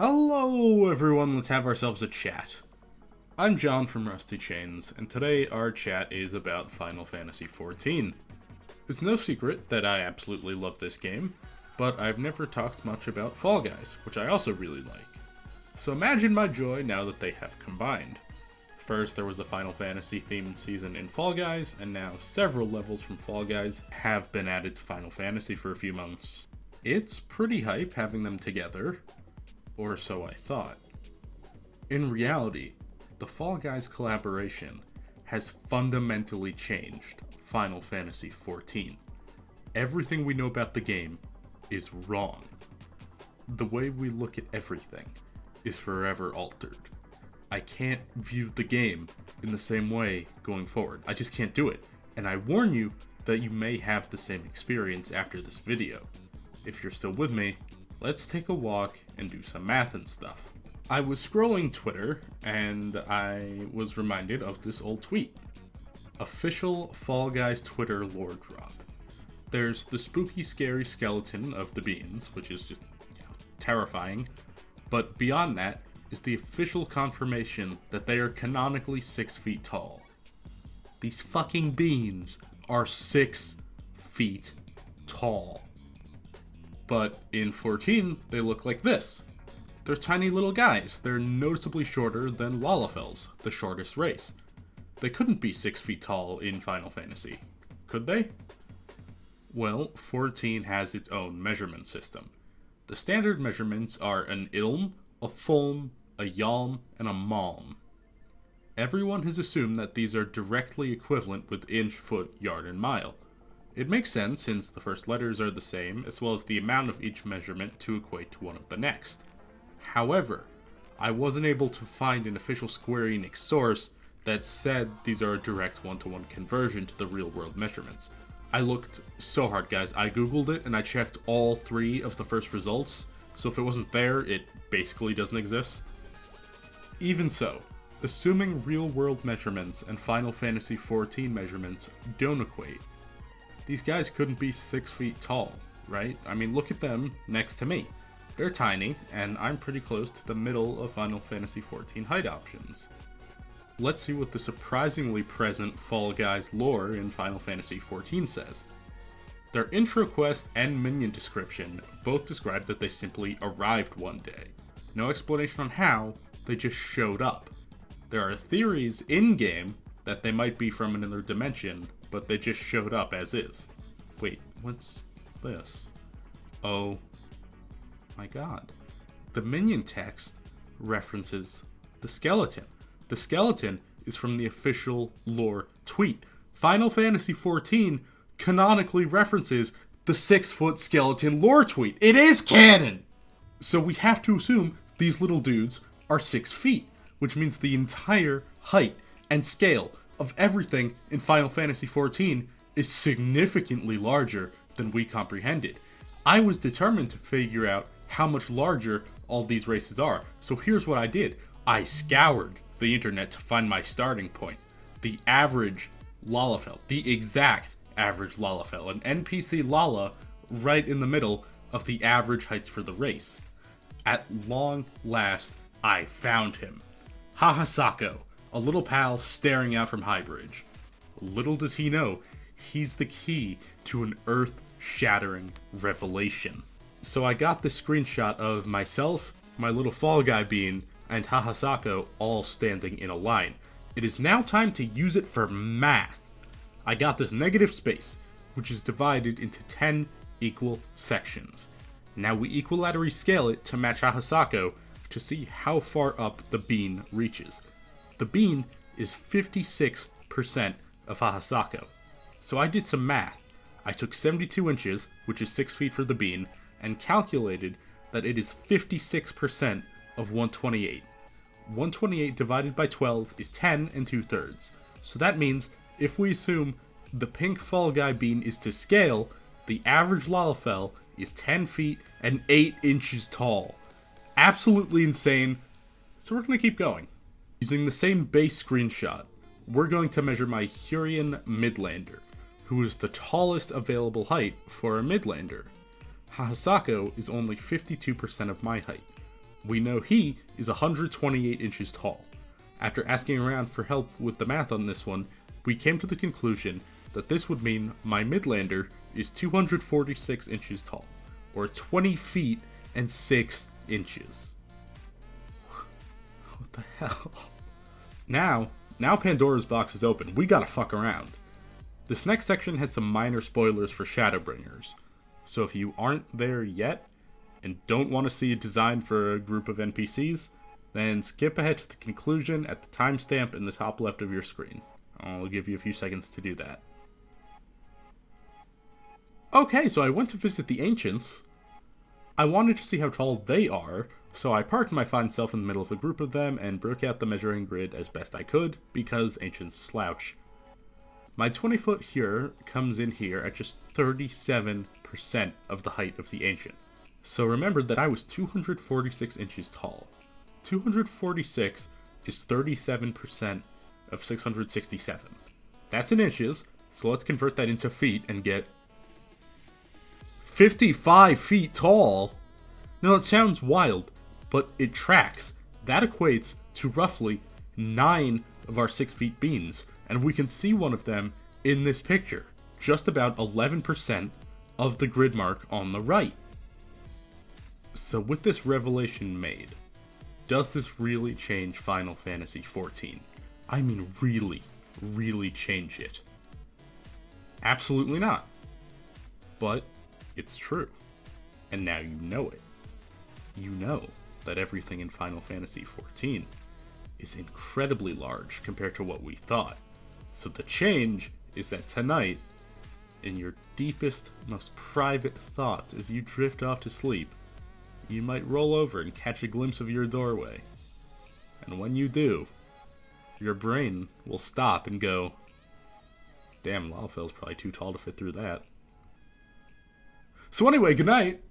Hello everyone, let's have ourselves a chat. I'm John from Rusty Chains, and today our chat is about Final Fantasy XIV. It's no secret that I absolutely love this game, but I've never talked much about Fall Guys, which I also really like. So imagine my joy now that they have combined. First, there was a Final Fantasy themed season in Fall Guys, and now several levels from Fall Guys have been added to Final Fantasy for a few months. It's pretty hype having them together, or so I thought. In reality, the Fall Guys collaboration has fundamentally changed Final Fantasy XIV. Everything we know about the game is wrong. The way we look at everything is forever altered. I can't view the game in the same way going forward. I just can't do it. And I warn you that you may have the same experience after this video. If you're still with me, let's take a walk and do some math and stuff. I was scrolling Twitter and I was reminded of this old tweet. Official Fall Guys Twitter lore drop. There's the spooky, scary skeleton of the beans, which is just terrifying. But beyond that is the official confirmation that they are canonically 6 feet tall. These fucking beans are 6 feet tall. But in 14, they look like this. They're tiny little guys. They're noticeably shorter than Lalafels, the shortest race. They couldn't be 6 feet tall in Final Fantasy, could they? Well, 14 has its own measurement system. The standard measurements are an ilm, a fulm, a yalm, and a malm. Everyone has assumed that these are directly equivalent with inch, foot, yard, and mile. It makes sense since the first letters are the same, as well as the amount of each measurement to equate to one of the next. However, I wasn't able to find an official Square Enix source that said these are a direct one-to-one conversion to the real-world measurements. I looked so hard, guys. I googled it and I checked all 3 of the first results, so if it wasn't there, it basically doesn't exist. Even so, assuming real-world measurements and Final Fantasy XIV measurements don't equate, these guys couldn't be 6 feet tall, right? I mean, look at them next to me. They're tiny, and I'm pretty close to the middle of Final Fantasy XIV height options. Let's see what the surprisingly present Fall Guys lore in Final Fantasy XIV says. Their intro quest and minion description both describe that they simply arrived one day. No explanation on how, they just showed up. There are theories in-game that they might be from another dimension, but they just showed up as is. Wait, what's this? Oh my god. The minion text references the skeleton. The skeleton is from the official lore tweet. Final Fantasy XIV canonically references the 6-foot skeleton lore tweet. It is canon! So we have to assume these little dudes are 6 feet, which means the entire height and scale of everything in Final Fantasy XIV is significantly larger than we comprehended. I was determined to figure out how much larger all these races are, so here's what I did. I scoured the internet to find my starting point. The average Lalafell, the exact average Lalafell, an NPC Lala right in the middle of the average heights for the race. At long last, I found him. Hahasako, a little pal staring out from Highbridge. Little does he know, he's the key to an earth-shattering revelation. So I got this screenshot of myself, my little Fall Guy bean, and Hahasako all standing in a line. It is now time to use it for math. I got this negative space, which is divided into 10 equal sections. Now we equilaterally scale it to match Hahasako to see how far up the bean reaches. The bean is 56% of Hahasako. So I did some math. I took 72 inches, which is 6 feet for the bean, and calculated that it is 56% of 128. 128 divided by 12 is 10 2/3. So that means if we assume the pink Fall Guy bean is to scale, the average Lalafell is 10 feet and 8 inches tall. Absolutely insane. So we're going to keep going. Using the same base screenshot, we're going to measure my Hurrian Midlander, who is the tallest available height for a Midlander. Hahasako is only 52% of my height. We know he is 128 inches tall. After asking around for help with the math on this one, we came to the conclusion that this would mean my Midlander is 246 inches tall, or 20 feet and 6 inches. What the hell? Now Pandora's box is open. We gotta fuck around. This next section has some minor spoilers for Shadowbringers, so if you aren't there yet, and don't want to see a design for a group of NPCs, then skip ahead to the conclusion at the timestamp in the top left of your screen. I'll give you a few seconds to do that. Okay, so I went to visit the Ancients. I wanted to see how tall they are, so I parked my fine self in the middle of a group of them and broke out the measuring grid as best I could, because Ancients slouch. My 20-foot here comes in here at just 37% of the height of the Ancient. So remember that I was 246 inches tall. 246 is 37% of 667. That's in inches, so let's convert that into feet and get 55 feet tall. Now it sounds wild, but it tracks. That equates to roughly 9 of our 6 feet beans, and we can see one of them in this picture. Just about 11% of the grid mark on the right. So with this revelation made, does this really change Final Fantasy XIV? I mean really, really change it? Absolutely not. But it's true. And now you know it. You know that everything in Final Fantasy XIV is incredibly large compared to what we thought. So the change is that tonight, in your deepest, most private thoughts as you drift off to sleep, you might roll over and catch a glimpse of your doorway. And when you do, your brain will stop and go, damn, Lalfel's probably too tall to fit through that. So anyway, good night.